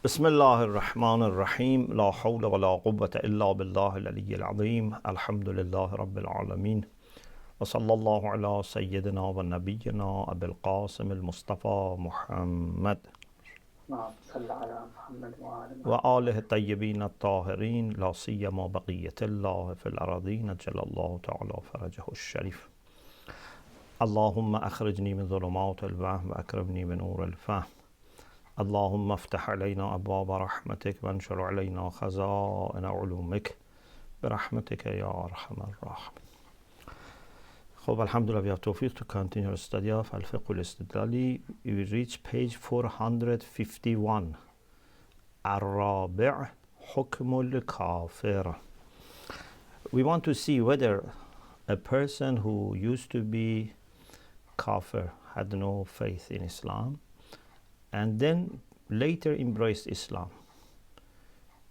بسم الله الرحمن الرحيم لا حول ولا قوة إلا بالله العلي العظيم الحمد لله رب العالمين وصلى الله على سيدنا ونبينا أبي القاسم المصطفى محمد وآله الطيبين الطاهرين لا سيما بقية الله في الأراضين جل الله تعالى فرجه الشريف اللهم أخرجني من ظلمات الوهم وأكرمني بنور الفهم اللهم افتح علينا أبواب رحمتك وانشر علينا خزائن علومك برحمتك يا أرحم الراحمين. خب, alhamdulillah, we have tawfiq to continue our study of Al-Fiqh al-Istidlali. We reach page 451. Al-Rabi' Hukm al-Kafir. We want to see whether a person who used to be kafir, had no faith in Islam, and then later embraced Islam,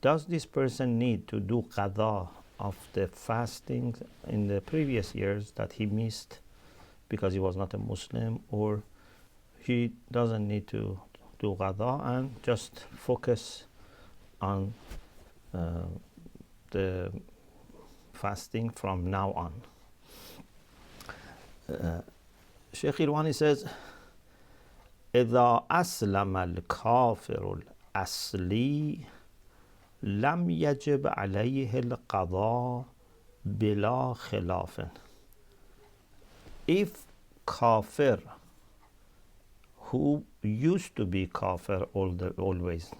does this person need to do qada of the fasting in the previous years that he missed because he was not a Muslim, or he doesn't need to do qada and just focus on the fasting from now on? Sheikh Irwani says, إذا أسلم الكافر الأصلي لم يجب عليه القضاء بلا خلاف. If kafir who used to be kafir always,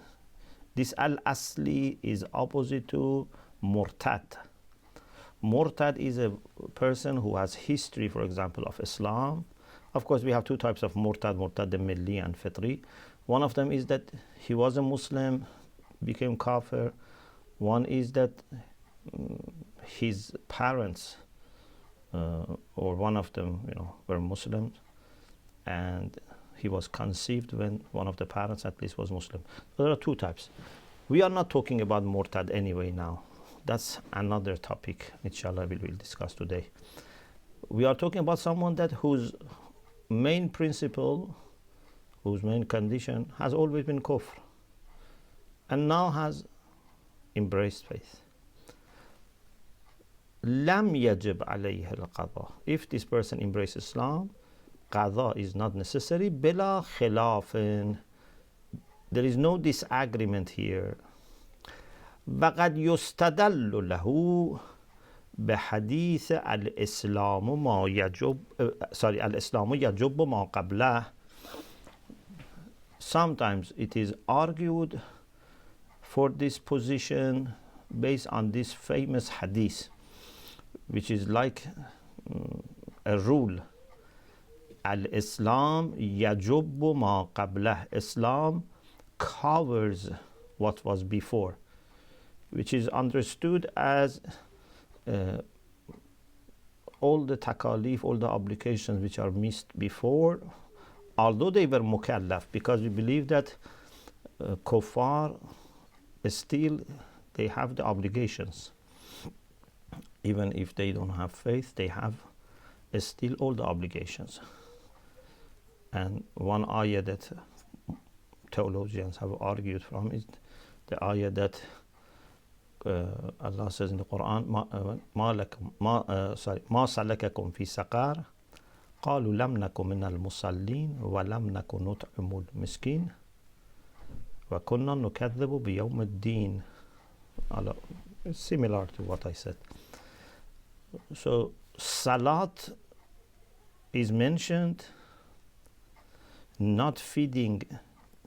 this al-asli is opposite to murtad. Murtad is a person who has history, for example, of Islam. Of course, we have two types of murtad milli and fitri. One of them is that he was a Muslim, became kafir. One is that his parents, or one of them, were Muslims, and he was conceived when one of the parents at least was Muslim. So there are two types. We are not talking about murtad anyway now. That's another topic, inshallah, we will discuss today. We are talking about someone that whose main principle, whose main condition has always been kufr, and now has embraced faith. Lam yajib alayhi al-qada. If this person embraces Islam, qada is not necessary. Bila khilafin. There is no disagreement here. وقد يستدل له بحديث الإسلام ما يجب الإسلام يجب ما قبله. Sometimes it is argued for this position based on this famous hadith, which is like a rule. Al-Islam يجب ما قبله. Islam covers what was before, which is understood as all the takalif, all the obligations which are missed before, although they were mukallaf, because we believe that kuffar still they have the obligations. Even if they don't have faith, they have still all the obligations. And one ayah that theologians have argued from is the ayah that Allah says in the Quran, ما سلككم في سقر قالوا لم نكن من المصلين ولم نكن نطعم المسكين وكنا نكذب بيوم الدين. Similar to what I said. So salat is mentioned, not feeding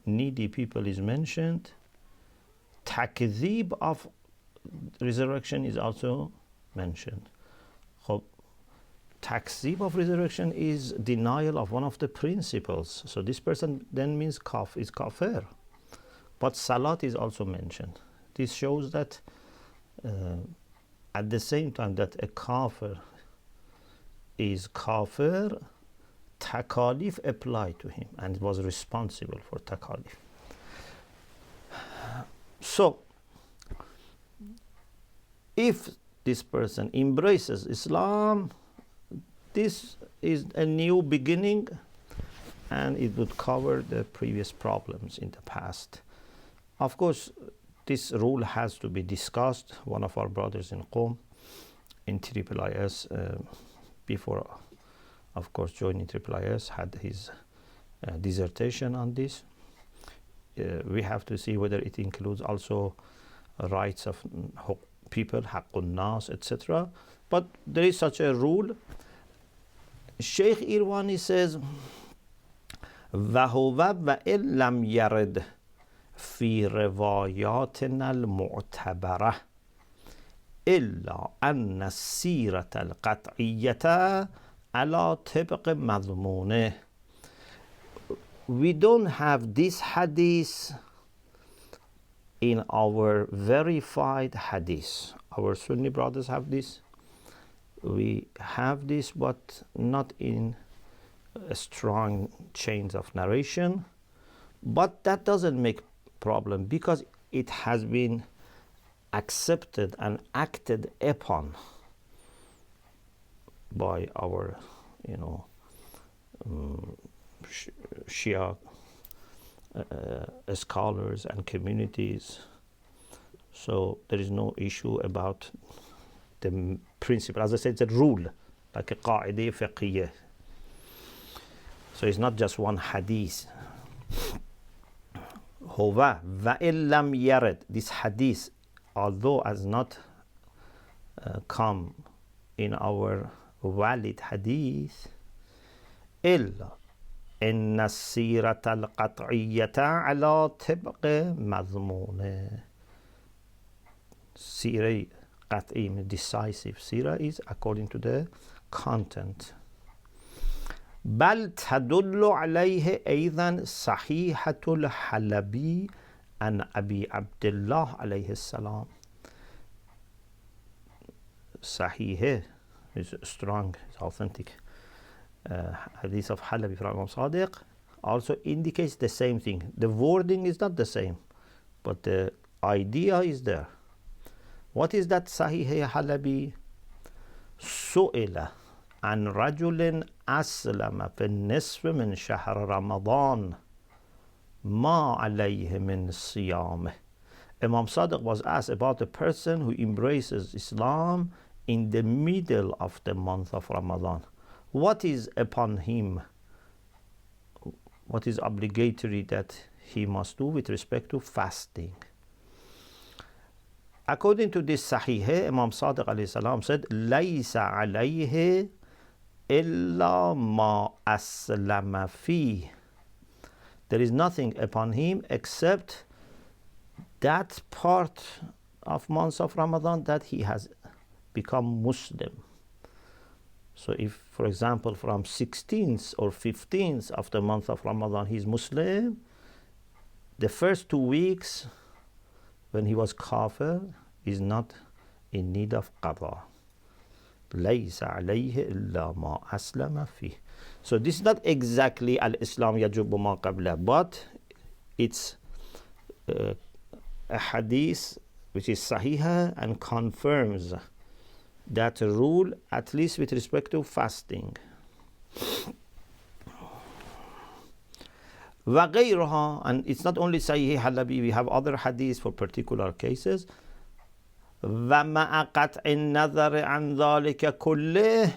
needy people is mentioned, takdhib of resurrection is also mentioned. Takzib of resurrection is denial of one of the principles. So this person then means is kafir. But salat is also mentioned. This shows that at the same time that a kafir is kafir, takalif apply to him and was responsible for takalif. So if this person embraces Islam, this is a new beginning and it would cover the previous problems in the past. Of course, this rule has to be discussed. One of our brothers in Qom, in IIIS, before, of course, joining IIIS, had his dissertation on this. We have to see whether it includes also rights of people, haqqun nas, etc. But there is such a rule. Sheikh Irwani says, وَهُوَ وَإِن لَمْ يَرِدْ في رواياتنا المعتبرة إلا أن السيرة القطعية على طبق مضمونه. We don't have this hadith in our verified hadith. Our Sunni brothers have this. We have this, but not in strong chains of narration. But that doesn't make problem because it has been accepted and acted upon by our, Shia scholars and communities. So there is no issue about the principle. As I said, it's a rule, like a qa'idah fiqhiyah. So it's not just one hadith. Hova va'in lam yared. This hadith, although has not come in our valid hadith, illa إن السيرة القطعية على طبق مضمونه. Sira qat'i, decisive. Sira is according to the content. بل تدل عليه أيضا صحيحة الحلبي عن أبي عبد الله عليه السلام. صحيح is strong, is authentic. Hadith of Halabi from Imam Sadiq also indicates the same thing. The wording is not the same, but the idea is there. What is that Sahih Halabi? سئل عن رجل أسلم في النصف من شهر رمضان ما عليه من صيامه. Imam Sadiq was asked about a person who embraces Islam in the middle of the month of Ramadan. What is upon him? What is obligatory that he must do with respect to fasting? According to this Sahih, Imam Sadiq alayhi salam said, لَيْسَ عَلَيْهِ إِلَّا مَا أَسْلَمَ فِيهِ. There is nothing upon him except that part of months of Ramadan that he has become Muslim. So if, for example, from 16th or 15th of the month of Ramadan he's Muslim, the first 2 weeks when he was kafir is not in need of qada. لَيْسَ عَلَيْهِ إِلَّا مَا أَسْلَمَ فِيهِ. So this is not exactly al-Islam يَجُبُّ مَا قَبْلَهُ, but it's a hadith which is sahih and confirms that rule, at least with respect to fasting. وغيرها, and it's not only Sahih Halabi, we have other hadiths for particular cases. ومع قطع النظر عن ذلك كله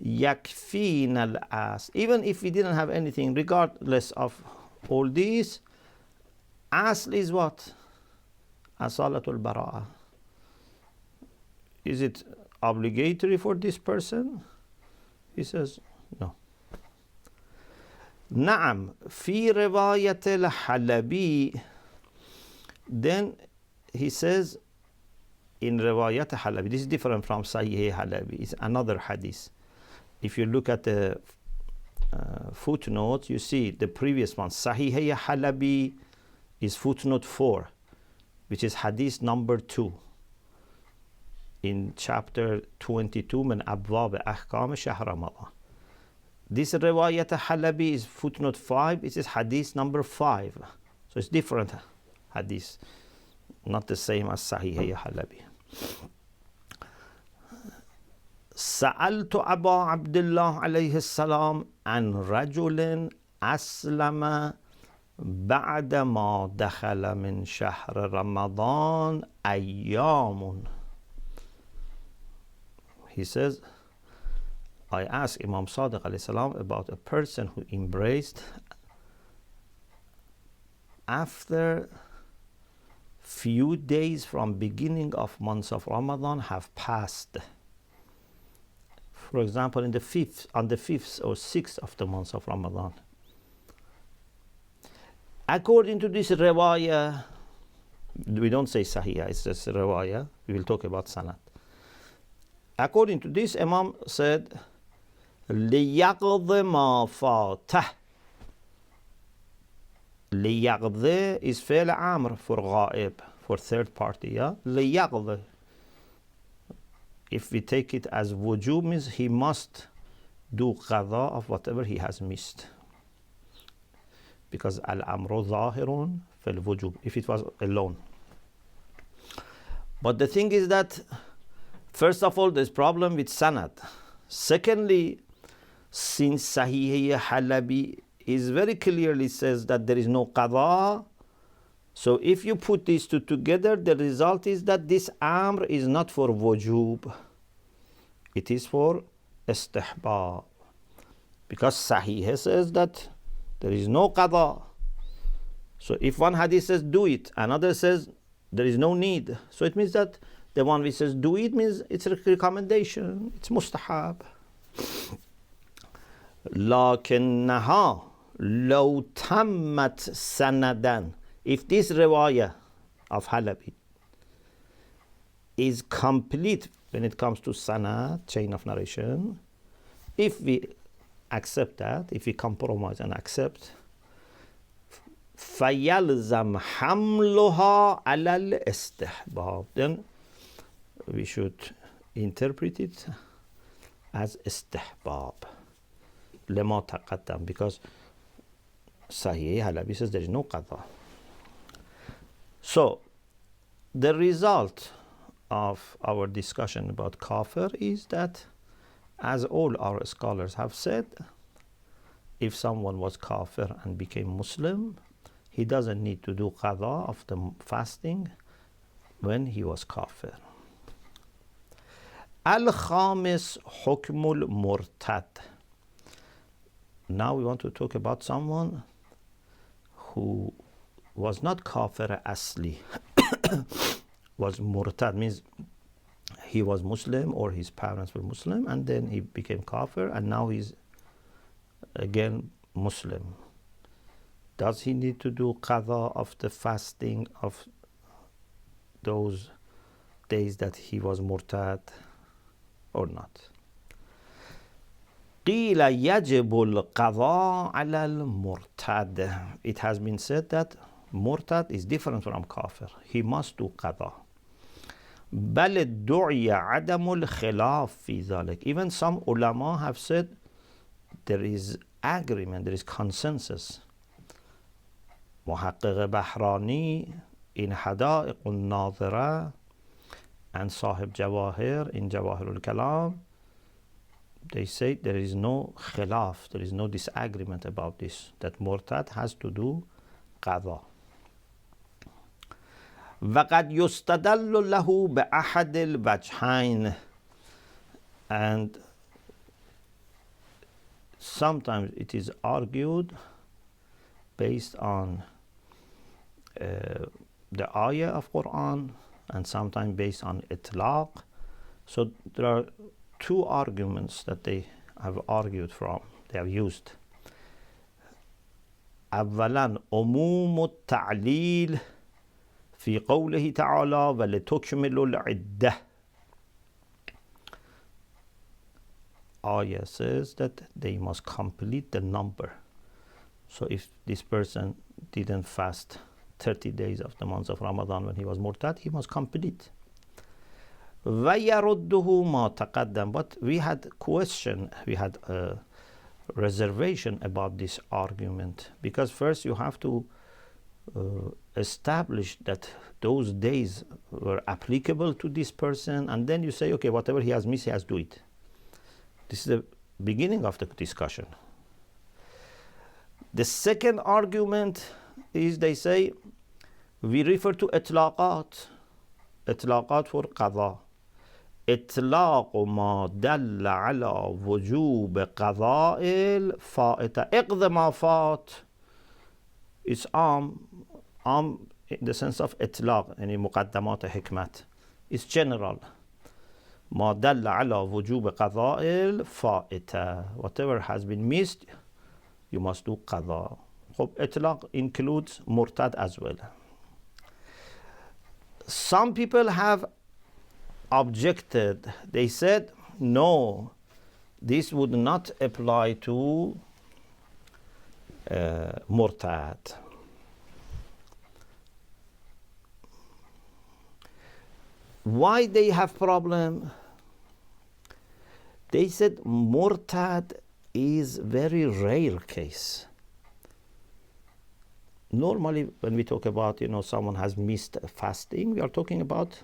يكفينا الأصل. Even if we didn't have anything, regardless of all these, asl is what? Asalatul Bara'ah. Is it obligatory for this person? He says, no. نعم في رواية الحلبي. Then he says in رواية Halabi, this is different from Sahih Halabi, it's another hadith. If you look at the footnote, you see the previous one, Sahih Halabi is footnote 4, which is hadith number 2 in chapter 22 من أبواب أحكام شهر رمضان. This riwayat Halabi is footnote 5. It is hadith number 5. So it's different hadith, not the same as Sahih Halabi. سألت أبا عبد الله عليه السلام عن رجل أسلم بعد ما دخل من شهر رمضان أيام. He says, I asked Imam Sadiq alayhi salam about a person who embraced after few days from beginning of months of Ramadan have passed. For example, on the 5th or 6th of the month of Ramadan. According to this riwayah, we don't say sahih, it's just riwayah. We will talk about sanad. According to this, Imam said, لِيَقْضِ مَا فَاتَهُ. لِيَقْضِ is فعل amr for ghaib, for third party. Yeah? لِيَقْضِ. If we take it as wujub, means he must do qada of whatever he has missed. Because al-amru zahirun fil wujub, if it was alone. But the thing is that, first of all, there's problem with sanad. Secondly, since Sahih Halabi is very clearly says that there is no qada, so if you put these two together, the result is that this amr is not for wujub, it is for istihbab. Because Sahih says that there is no qada. So if one hadith says do it, another says there is no need. So it means that the one which says do it means it's a recommendation, it's mustahab. لكنها لو تمت سندا. If this riwayah of Halabi is complete when it comes to sanad, chain of narration, if we accept that, if we compromise and accept, فَيَلْزَمْ حَمْلُهَا عَلَى الْإِسْتِحْبَابِ, then we should interpret it as istihbab. لما تقدم, because Sahih Halabi says there is no qada. So the result of our discussion about kafir is that, as all our scholars have said, if someone was kafir and became Muslim, he doesn't need to do qada of the fasting when he was kafir. Al-Khamis Hukmul Murtad. Now we want to talk about someone who was not kafir asli, was murtad, means he was Muslim or his parents were Muslim and then he became kafir and now he's again Muslim. Does he need to do qada of the fasting of those days that he was murtad or not? قِيلَ يَجِبُ الْقَضَاءُ عَلَى الْمُرْتَدِ. It has been said that murtad is different from kafir. He must do qada. بَلِ الدُّعْيَ عَدَمُ الْخِلَافِ فِي ذَلِكَ. Even some ulama have said there is agreement, there is consensus. محقق بحرانی in حدائق الناظرة and Sahib Jawahir in Jawahir al-Kalam, they say there is no khilaf, there is no disagreement about this, that murtad has to do qada. وَقَدْ يُسْتَدَلُّ لَهُ بِأَحَدِ الْوَجْهَيْنِ. And sometimes it is argued based on the ayah of Quran and sometimes based on itlaq. So there are two arguments that they have argued from, they have used. أولا عموم التعليل في قوله تعالى ولتكملوا العدة. Ayah says that they must complete the number. So if this person didn't fast 30 days of the month of Ramadan when he was murtad, he must complete. وَيَرُدُّهُ مَا تَقَدَّمَ. But we had question, we had a reservation about this argument, because first you have to establish that those days were applicable to this person, and then you say, okay, whatever he has missed, he has to do it. This is the beginning of the discussion. The second argument is they say we refer to إطلاقات for قضاء. إطلاق ما دل على وجوب قضاء الفائتة. اقض ما فات is in the sense of إطلاق يعني مقدمات حكمت. It's general. ما دل على وجوب قضاء الفائتة. Whatever has been missed, you must do قضاء. خب إطلاق includes مرتد as well. Some people have objected. They said, no, this would not apply to murtad. Why they have problem? They said murtad is very rare case. Normally, when we talk about, someone has missed fasting, we are talking about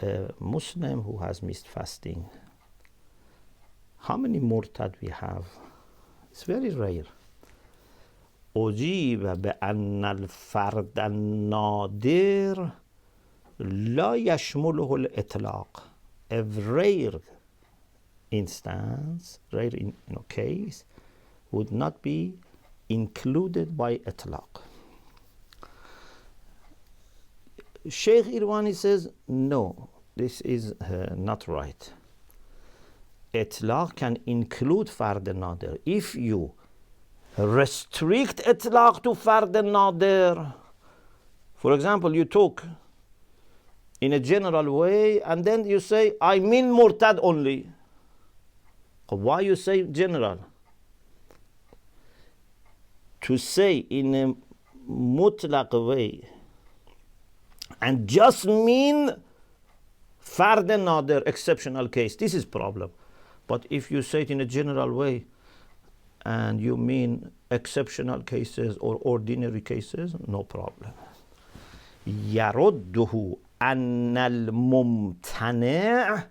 a Muslim who has missed fasting. How many murtad we have? It's very rare. أجيب بأن الفرد النادر لا يشمله الإطلاق. A rare instance, case, would not be included by إطلاق. Sheikh Irwani says, no, this is not right. إطلاق can include فرد نادر. If you restrict إطلاق to فرد نادر, for example, you talk in a general way and then you say, I mean murtad only. Why you say general? To say in a mutlaq way and just mean fard nadir, exceptional case, this is problem. But if you say it in a general way and you mean exceptional cases or ordinary cases, no problem. يرده أن الممتنع,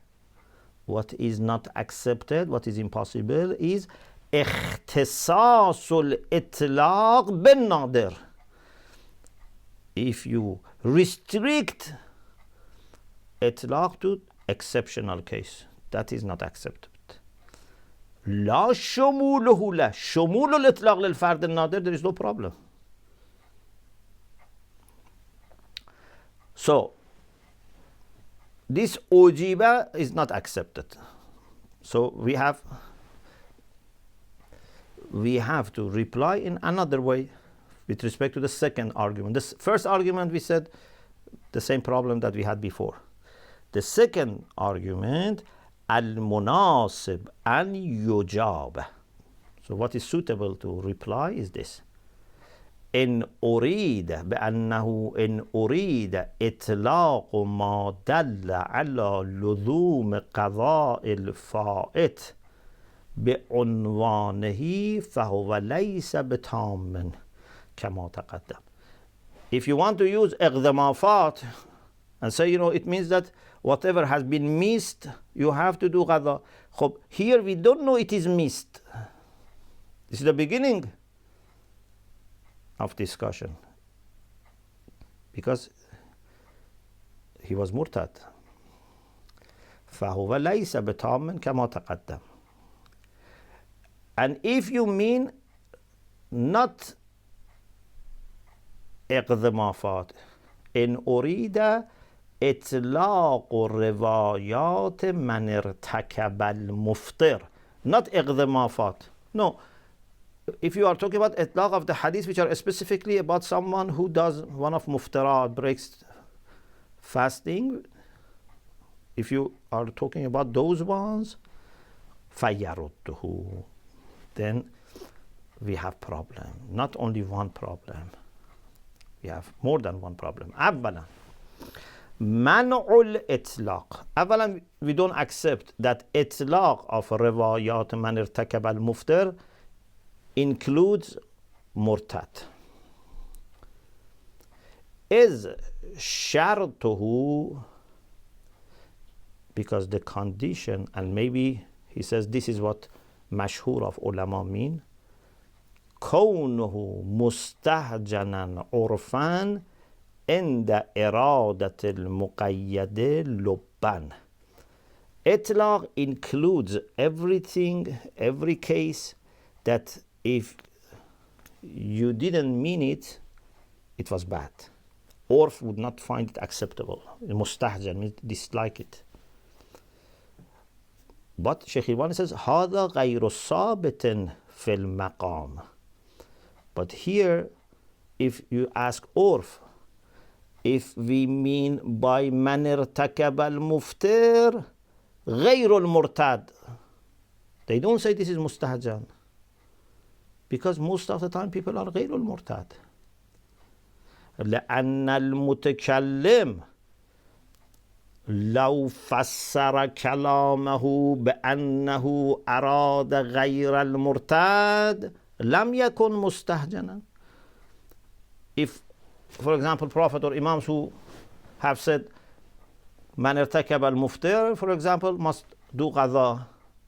what is not accepted, what is impossible, is اختصاص الإطلاق بالنادر. If you restrict إطلاق to exceptional case, that is not accepted. لا شموله له. شمول الإطلاق للفرد النادر, there is no problem. So, this أجيب is not accepted. So, we have to reply in another way with respect to the second argument. This first argument we said the same problem that we had before. The second argument, al-munasib an yujab. So what is suitable to reply is this. إن أريد بأنه إن أريد إطلاق ما دل على لزوم قضاء الفائت بعنوانه فهو ليس بتام كما تقدم. If you want to use إقدامات and say, it means that whatever has been missed, you have to do قضاء. Here we don't know it is missed. This is the beginning of discussion, because he was murtad. فهو ليس بتام كما تقدم. And if you mean not إقدامات, إن أريد إطلاق روايات من ارتكب المفطر, not إقدامات. No. If you are talking about itlaq of the hadith which are specifically about someone who does one of muftarat, breaks fasting, if you are talking about those ones, فَيَرُدُّهُ, then we have problem. Not only one problem. We have more than one problem. أولا منع الإطلاق. أولا, we don't accept that إطلاق of روايات من ارتكب المفطر includes murtad. Is shartuhu, because the condition, and maybe he says this is what mashhur of ulama mean, كونه مستهجنا عرفا عند إرادة المقيد لبا. Itlaq includes everything, every case that if you didn't mean it, it was bad. Orf would not find it acceptable. Mustahjan means dislike it. But Sheikh Irwani says, هذا غير ثابت في المقام. But here, if you ask Orf, if we mean by من ارتكب المفتر غير المرتد, they don't say this is mustahjan, because most of the time people are غير المرتد. لأن المتكلم لو فسر كلامه بأنه أراد غير المرتد لم يكن مستهجنا. If, for example, Prophet or Imams who have said Man irtakab al-muftir, for example, must do qadha.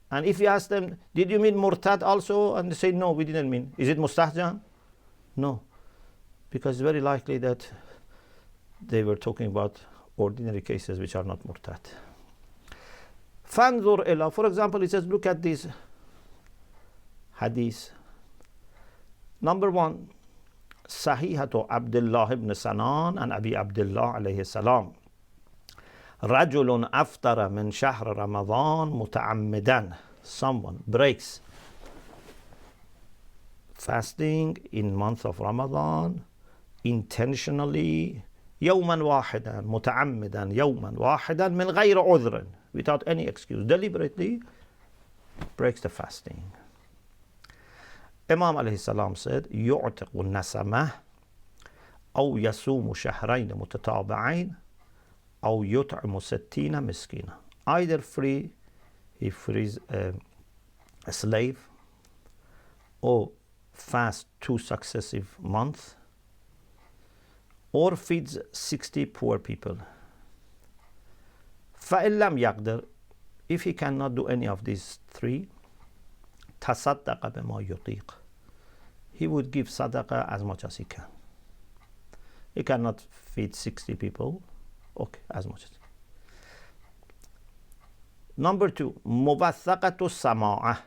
And if you ask them, did you mean murtad also? And they say, no, we didn't mean. Is it mustahjan? No. Because it's very likely that they were talking about ordinary cases which are not murtad. Fanzur ila, for example, he says, look at this hadith. Number one, Sahihatu Abdullah ibn Sanan and Abi Abdullah alayhi salam. رجل أفطر من شهر رمضان متعمدا. Someone breaks fasting in month of Ramadan intentionally يوما واحدا متعمدا يوما واحدا من غير عذر, without any excuse, deliberately breaks the fasting. Imam alayhi salam said يعتق النسمة أو يصوم شهرين متتابعين أو يطعم 60 مسكينا. Either he frees a slave, or fast 2 successive months, or feeds 60 poor people. فإن لم يقدر, if he cannot do any of these 3, تصدق بما يطيق, he would give sadaqah as much as he can. He cannot feed 60 people, okay, as much as. Number 2, مبثقة السماعة.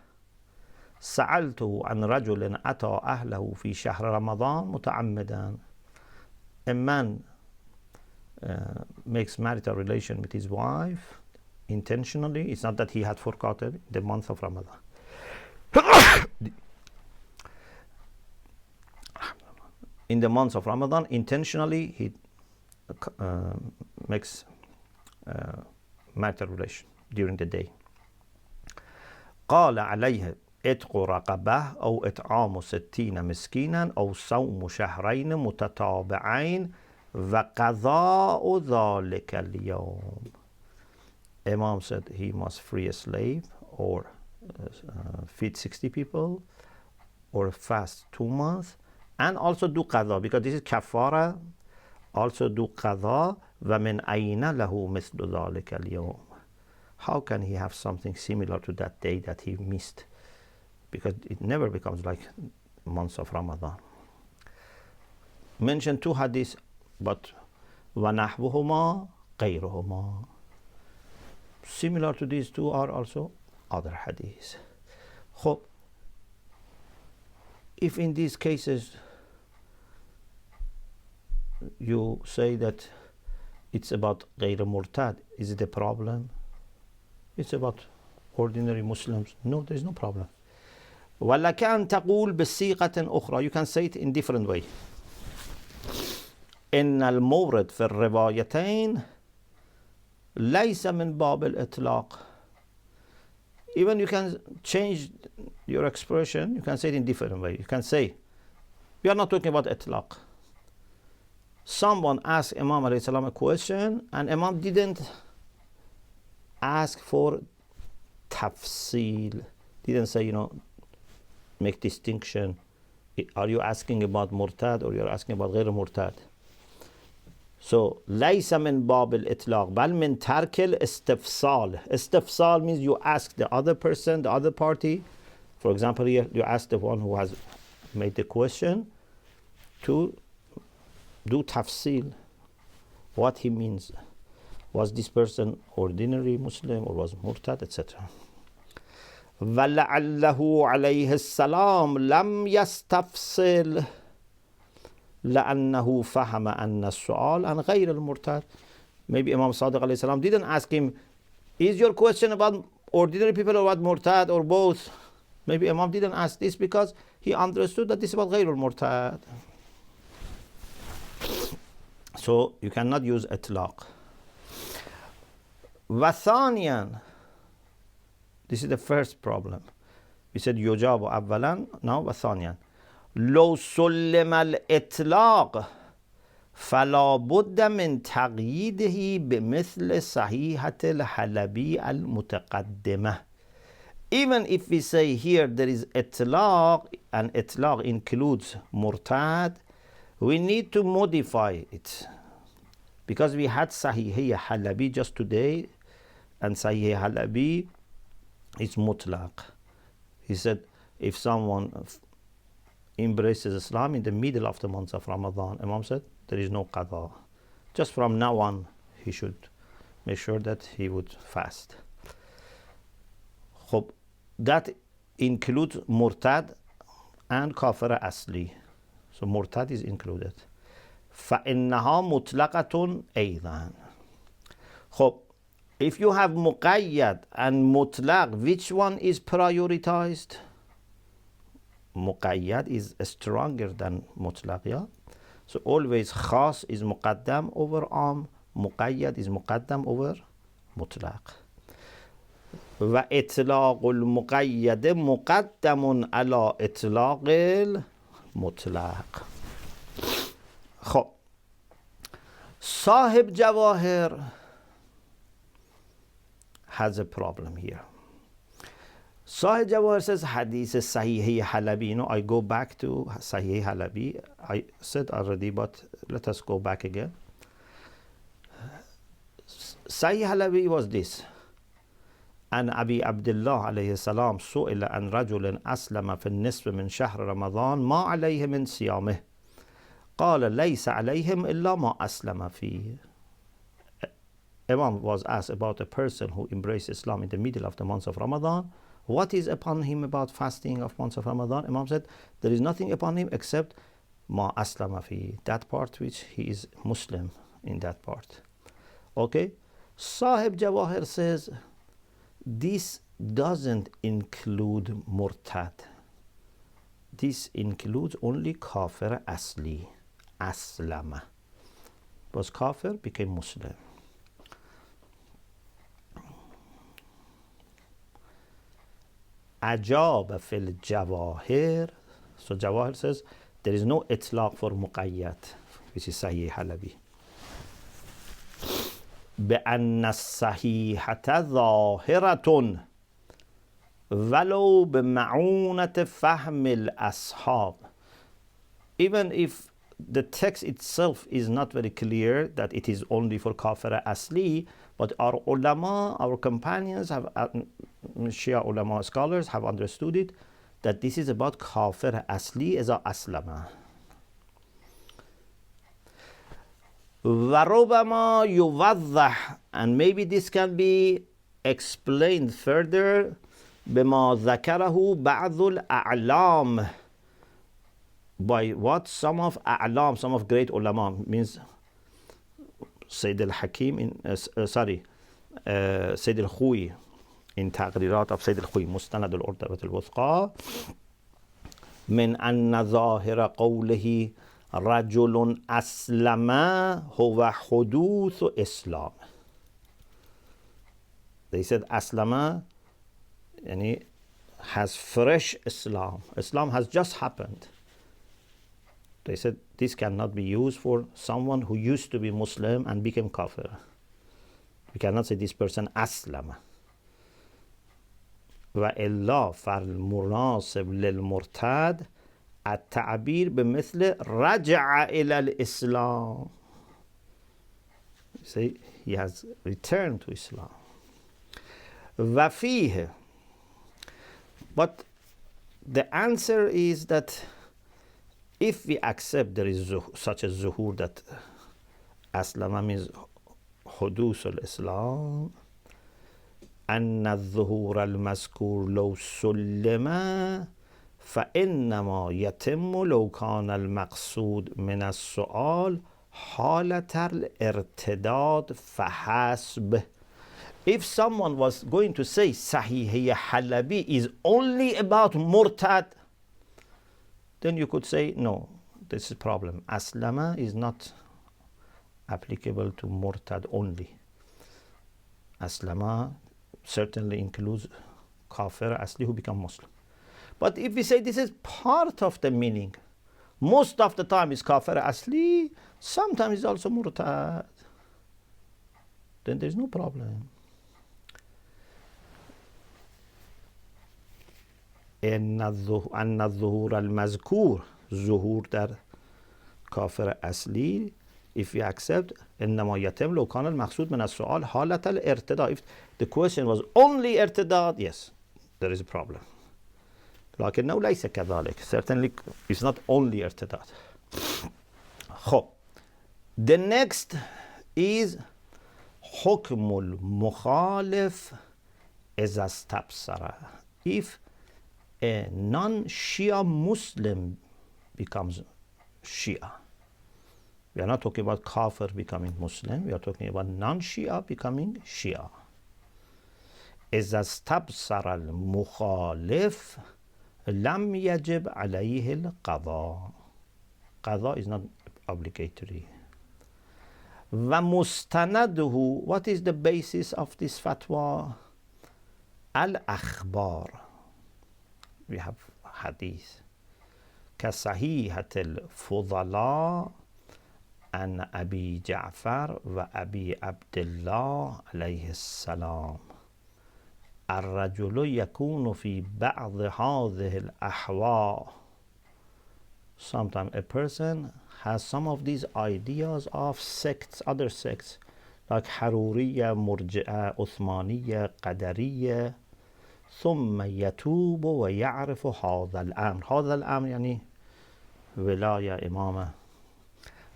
سألته عن رجل أتى أهله في شهر رمضان متعمدا. A man makes marital relation with his wife intentionally. It's not that he had forgotten the month of Ramadan. In the month of Ramadan, intentionally he makes marital relation during the day. قال عليه اتق رقبة أو إطعام 60 مسكينا أو صوم شهرين متتابعين وقضاء ذلك اليوم. Imam said he must free a slave, or feed 60 people, or fast 2 months, and also do qadha, because this is kafara. Also do qadha. وَمِنْ أَيْنَ لَهُ مِثْلُ ذَلِكَ الْيَوْمِ. How can he have something similar to that day that he missed? Because it never becomes like months of Ramadan. Mention 2 hadiths, but وَنَحْوُهُمَا غَيْرُهُمَا. Similar to these 2 are also other hadiths. So, if in these cases you say that it's about غير مرتد, is it a problem? It's about ordinary Muslims. No, there is no problem. وَلَكَ أَن تَقُولْ بِصِيغَةٍ أُخْرى. You can say it in different way. إن المورد في الروايتين ليس من باب الإطلاق. Even you can change your expression. You can say it in different way. You can say, we are not talking about itlaq. Someone asked Imam alayhi salam a question, and Imam didn't ask for tafsil. Didn't say, make distinction. Are you asking about murtad, or you're asking about غير murtad? So, ليس من باب الإطلاق بل من ترك الاستفصال. Istifsal means you ask the other person, the other party. For example, here you ask the one who has made the question to do tafsil, what he means. Was this person ordinary Muslim or was murtad, etc. وَلَعَلَّهُ عَلَيْهِ السَّلَامُ لَمْ يَسْتَفْصِلْ لَأَنَّهُ فَهَمَ أَنَّ السُّؤَالَ عَنْ غَيْرِ الْمُرْتَدِ. Maybe Imam Sadiq alayhi salam didn't ask him, is your question about ordinary people or about murtad or both? Maybe Imam didn't ask this because he understood that this is about غير المرتد. So you cannot use إطلاق. وثانيا, this is the first problem. We said يجاب أولا, now وثانيا. لو سلم الإطلاق فلا بد من تقييده بمثل صحيحة الحلبي المتقدمة. Even if we say here there is itlaq, and itlaq includes murtad, we need to modify it. Because we had Sahih Halabi just today, and Sahih Halabi is mutlaq. He said, if someone embraces Islam in the middle of the month of Ramadan, Imam said, there is no qada. Just from now on, he should make sure that he would fast. That includes murtad and kafir asli. So murtad is included. فَإِنَّهَا مُطْلَقَةٌ أَيْضًا. If you have muqayyad and mutlaq, which one is prioritized? Muqayyad is stronger than mutlaq, yeah? So always khas is muqaddam over am, muqayyad is muqaddam over mutlaq. وإطلاق المقيد مقدم على إطلاق المطلق. خب صاحب جواهر has a problem here. Sahih Jawahir says hadith Sahih Halabi. I go back to Sahih Halabi. I said already, but let us go back again. Sahih Halabi was this. عن أبي عبد الله عليه السلام سئل عن رجل أسلم في النصف من شهر رمضان ما عليه من صيامه قال ليس عليهم إلا ما أسلم فيه. Imam was asked about a person who embraced Islam in the middle of the month of Ramadan. What is upon him about fasting of month of Ramadan? Imam said, there is nothing upon him except ma aslama fi, that part which he is Muslim in that part. Okay? Sahib Jawahir says, this doesn't include murtad. This includes only kafir asli, aslama. Was kafir, became Muslim. Ajab fil Jawahir. So Jawahir says there is no itlaq for muqayyad, which is Sahih Halabi. بأن الصحيحة ظاهرة ولو بمعونة فهم الأصحاب. Even if the text itself is not very clear that it is only for kafir asli, but our ulama, our companions, have Shia ulama scholars have understood it, that this is about kafir asli as a aslama. وَرُبَمَا يُوَضَّحْ, and maybe this can be explained further بما ذكره بعض الأعلام, by what some of a'lam, some of great ulama, means Sayyid al-Hakim in Sayyid al-Khuyi in تقريرات of Sayyid al-Khuyi مستند الأردبة الوثقى من أن ظاهر قوله رجل أسلم هو حدوث إسلام. They said أسلم يعني has fresh Islam. Islam has just happened. They said this cannot be used for someone who used to be Muslim and became kafir. We cannot say this person أسلم. وإلا فالمناسب للمرتد التعبير بمثل رجع إلى الإسلام. See, he has returned to Islam. وفيه, but the answer is that if we accept there is such a zuhur that aslama means حدوث الإسلام أن الظهور المذكور لو سلم فإنما يتم لو كان المقصود من السؤال حالة الارتداد فحسب. If someone was going to say Sahih Halabi is only about murtad, then you could say no, this is a problem. Aslama is not applicable to murtad only. Aslama certainly includes kafir asli who become Muslim. But if we say this is part of the meaning, most of the time is kafir asli, sometimes it's also murtad, then there's no problem. أن الظهور المذكور ظهور در کافر اصلی if we accept إنما يتم لو كان المقصود من السؤال حالة الارتداد. If the question was only ارتداد, yes, there is a problem. لكنه ليس كذلك. Certainly it's not only ارتداد. خب, the next is حكم المخالف إذا استبصر. If a non-Shia Muslim becomes Shia. We are not talking about kafir becoming Muslim, we are talking about non-Shia becoming Shia. إذا استبصر المخالف لم يجب عليه القضاء. Qada is not obligatory. ومستنده, what is the basis of this fatwa? Al-Akhbar. We have hadith كصحيحة الفضلاء عن أبي جعفر وأبي عبد الله عليه السلام الرجل يكون في بعض هذه الأحوال. Sometimes a person has some of these ideas of sects, other sects like Haruriyya, Murji'a, Uthmaniyya, Qadariyya, ثم يتوب ويعرف هذا الأمر. هذا الأمر يعني ولاية إمامة.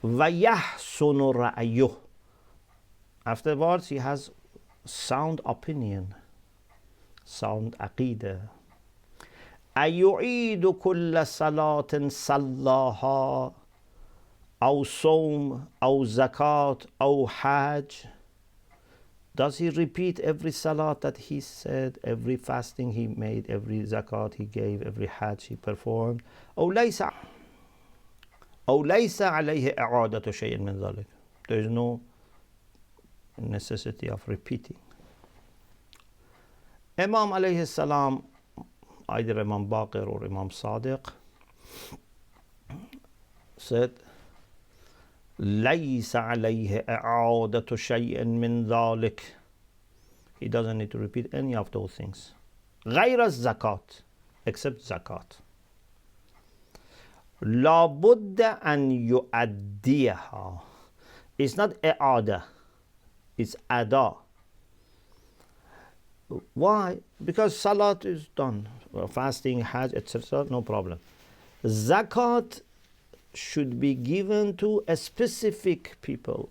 ويحسن رأيه. Afterwards he has sound opinion, sound عقيدة. أيعيد كل صلاة صلاها أو صوم أو زكاة أو حج. Does he repeat every salat that he said, every fasting he made, every zakat he gave, every hajj he performed? أو ليس عليه إعادة شيء من ذلك. There is no necessity of repeating. Imam alayhi salam, either Imam Baqir or Imam Sadiq, said ليس عليه إعادة شيء من ذلك. He doesn't need to repeat any of those things. غير الزكاة, except zakat. لابد أن يؤديها. It's not إعادة, it's أدا. Why? Because salat is done, fasting, hajj, etc., no problem. Zakat should be given to a specific people.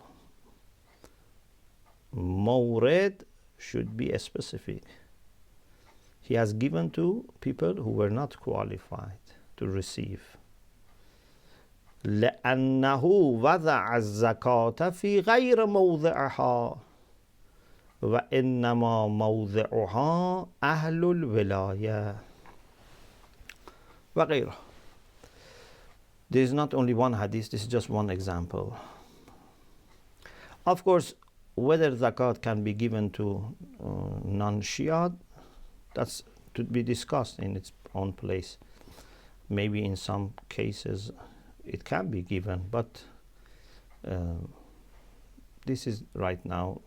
Mawrid should be a specific. He has given to people who were not qualified to receive. لأنه وضع الزكاة في غير موضعها وإنما موضعها أهل الولاية وغيره. There is not only one hadith, this is just one example. Of course, whether zakat can be given to non-Shia, that's to be discussed in its own place. Maybe in some cases it can be given, but this is right now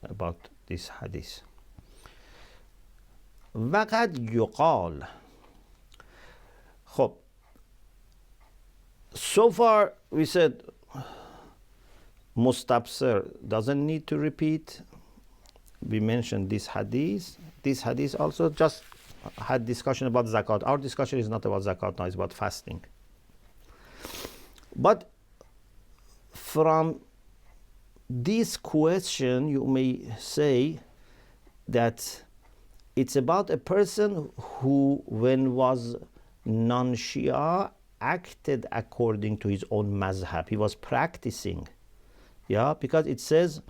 about this hadith. وقد يقال. خب, so far we said mustabsir doesn't need to repeat. We mentioned this hadith. This hadith also just had discussion about zakat. Our discussion is not about zakat now, it's about fasting. But from this question, you may say that it's about a person who, when was non-Shia, acted according to his own mazhab. He was practicing. Yeah, because it says,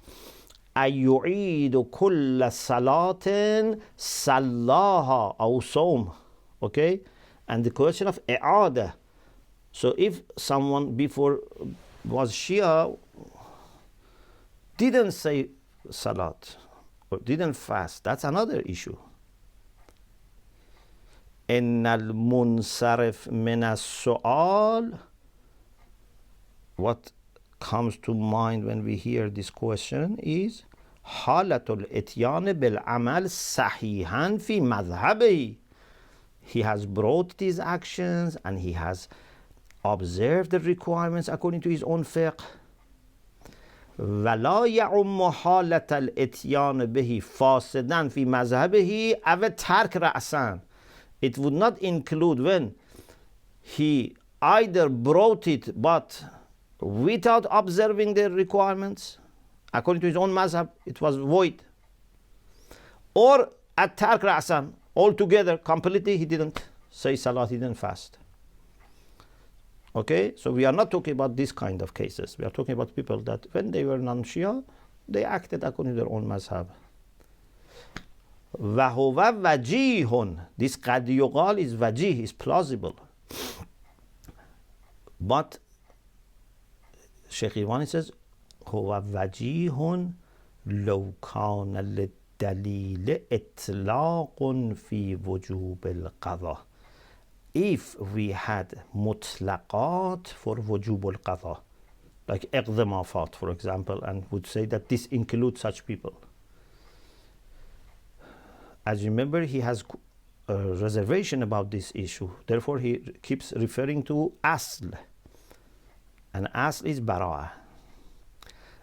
أَيُعِيدُ كُلَّ صَلَاةٍ صَلَّاهَا أَوْ صَوْمٍ. Okay? And the question of i'ada. So if someone before was Shia, didn't say salat, or didn't fast, that's another issue. إِنَّ الْمُنْصَرِفْ مِنَ السُّؤَالِ. What comes to mind when we hear this question is حالة الإتيان بالعمل صحيحا في مذهبه. He has brought these actions and he has observed the requirements according to his own fiqh. ولا يعم حالة الإتيان به فاسدا في مذهبه أو ترك رأسا. It would not include when he either brought it but without observing the requirements according to his own mazhab, it was void, or at tark ra'san, altogether, completely, he didn't say salat, he didn't fast. Okay, so we are not talking about this kind of cases. We are talking about people that when they were non-Shia, they acted according to their own mazhab. وَهُوَ وَجِيهٌ. This قَدْ يُقَال is wajih, is plausible. But Sheikh Irwani says, هُوَ وَجِيهٌ لَوْ كَانَ لِلدَّلِيلِ إِطْلَاقٌ فِي وُجُوبِ الْقَضَاءِ. If we had mutlaqat for wujub al-qadha, like iqdamafat, for example, and would say that this includes such people. As you remember, he has a reservation about this issue. Therefore, he keeps referring to asl. And asl is bara'ah.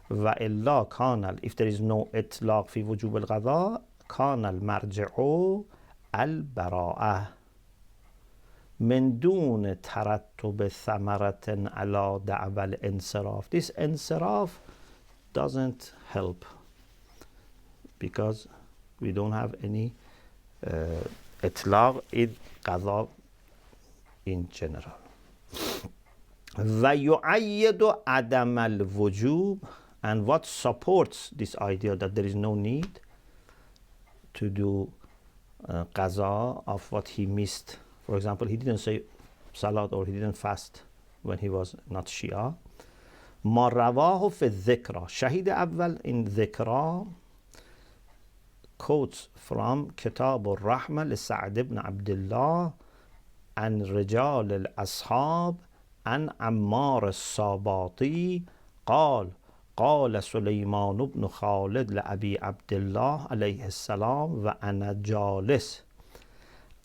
وَإِلَّا كَانَ. If there is no itlaq fi wujub al-qadha, كَانَ الْمَرْجِعُ الْبَرَاءَةِ من دون ترتب ثمرة على دعوى الانصراف. This insaraf doesn't help because we don't have any itlaq in qadha in general. ويؤيد عدم الوجوب. And what supports this idea that there is no need to do qaza of what he missed. For example, he didn't say salat or he didn't fast when he was not Shia. ما رواه في الذكرى. شهيد أول in ذكرى quotes from كتاب الرحمة لسعد بن عبد الله عن رجال الأصحاب عن عمار الصاباطي قال قال سليمان بن خالد لأبي عبد الله عليه السلام وأنا جالس.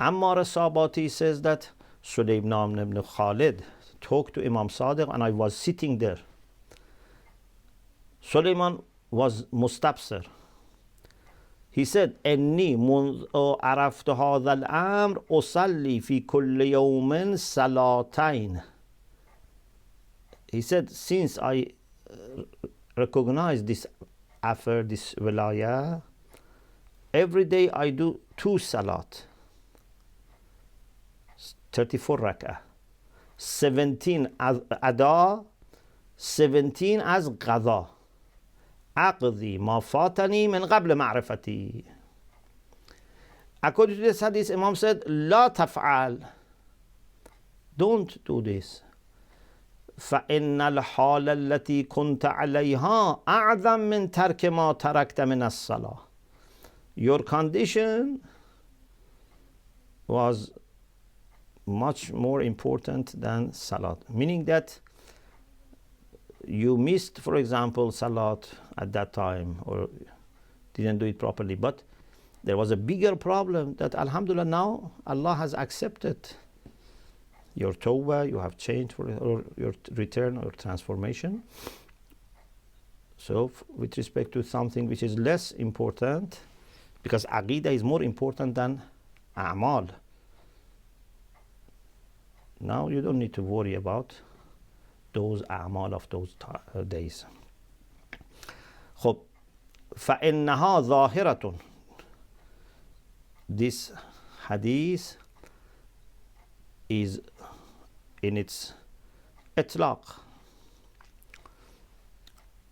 Ammar al-Sabati says that Sulaiman ibn Khalid talked to Imam Sadiq and I was sitting there. Sulaiman was mustabsir. He said, إني منذ عرفت هذا الأمر أصلي في كل يوم صلاتين. He said, since I recognize this affair, this wilayah, every day I do 2 salat. 34 rak'ah, 17 as ada, 17 as qadha. أقضي ما فاتني من قبل معرفتي. According to this hadith, Imam said, لا تفعل. Don't do this. فإن الحال التي كنت عليها أعظم من ترك ما تركت من الصلاة. Your condition was much more important than salat, meaning that you missed, for example, salat at that time or didn't do it properly, but there was a bigger problem that alhamdulillah now Allah has accepted your tawbah, you have changed for or your return or transformation. So with respect to something which is less important, because aqidah is more important than a'mal, now you don't need to worry about those a'mal of those days. خب فإنها ظاهرة. This hadith is in its itlaq,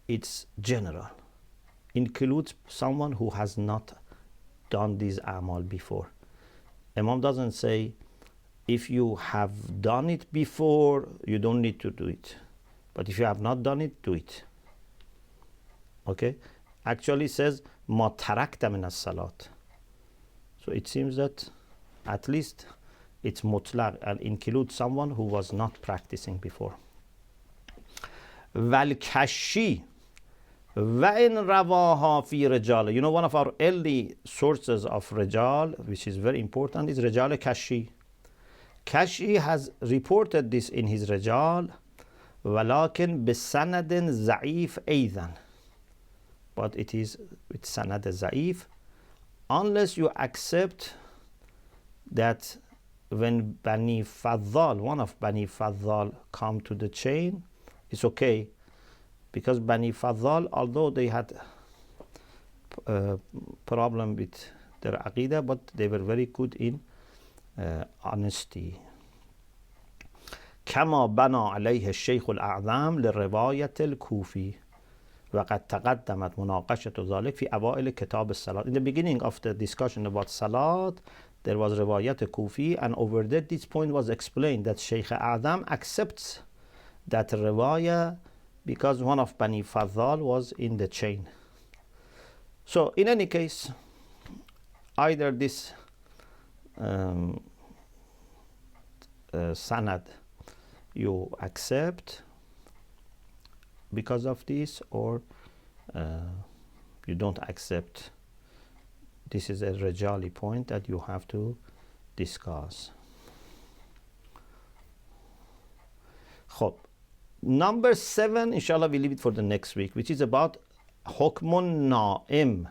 it's general, includes someone who has not done these a'mal before. Imam doesn't say if you have done it before you don't need to do it, but if you have not done it, do it. Okay, actually says ma tarakta min as-salat. So it seems that at least it's mutlaq and includes someone who was not practicing before. Wal kashi wa in rawaha fi rijal. You know, one of our early sources of rijal, which is very important, is rijal kashi. Kashi has reported this in his rijal, walakin bisanadin za'if aidan. But it is with sanad za'if, unless you accept that when Bani Faddal, one of Bani Faddal, come to the chain, it's okay, because Bani Faddal, although they had a problem with their aqidah, but they were very good in honesty. كما بنى عليه الشيخ الأعظم للرواية الكوفي وقد تقدمت مناقشة ذلك في أوائل كتاب الصلاة. In the beginning of the discussion about Salat, there was Riwayat Kufi, and over there this point was explained that Sheikh Adam accepts that riwayah because one of Bani Faddal was in the chain. So in any case, either this sanad you accept because of this, or you don't accept. This is a rajali point that you have to discuss. خب. Number 7, inshallah, we leave it for the next week, which is about hukmun na'im.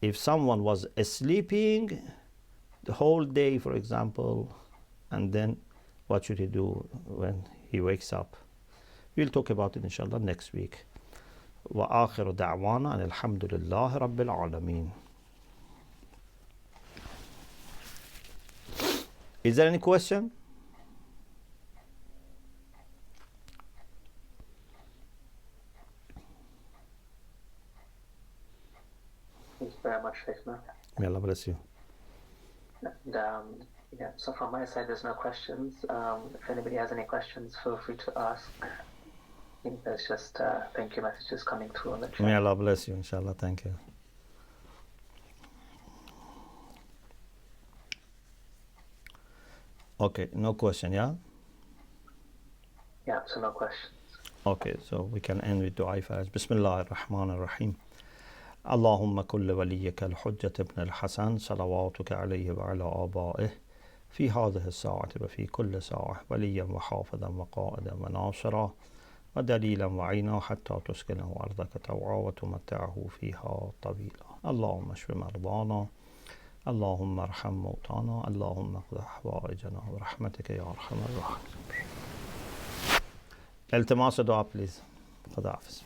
If someone was sleeping the whole day, for example, and then what should he do when he wakes up? We'll talk about it inshallah next week. وآخر دعوانا أن الحمد لله رب العالمين. Is there any question? Thank you very much, Shaykhna. May Allah bless you. And, yeah, so from my side, there's no questions. If anybody has any questions, feel free to ask. I think there's just thank you messages coming through on the chat. May Allah bless you, inshallah. Thank you. Okay, no question, yeah? Yeah, so no questions. Okay, so we can end with dua first. Bismillah ar-Rahman ar-Rahim. اللهم كل وليك الحجة ابن الحسن صلواتك عليه وعلى آبائه في هذه الساعة وفي كل ساعة وليا وحافظا وقائدا وناصرا ودليلا وعينا حتى تسكنه أرضك طوعا وتمتعه فيها طويلا. اللهم اشف مرضانا، اللهم ارحم موتانا، اللهم اقض حوائجنا برحمتك يا أرحم الراحمين. التماس دعاء please. خدا حافظ.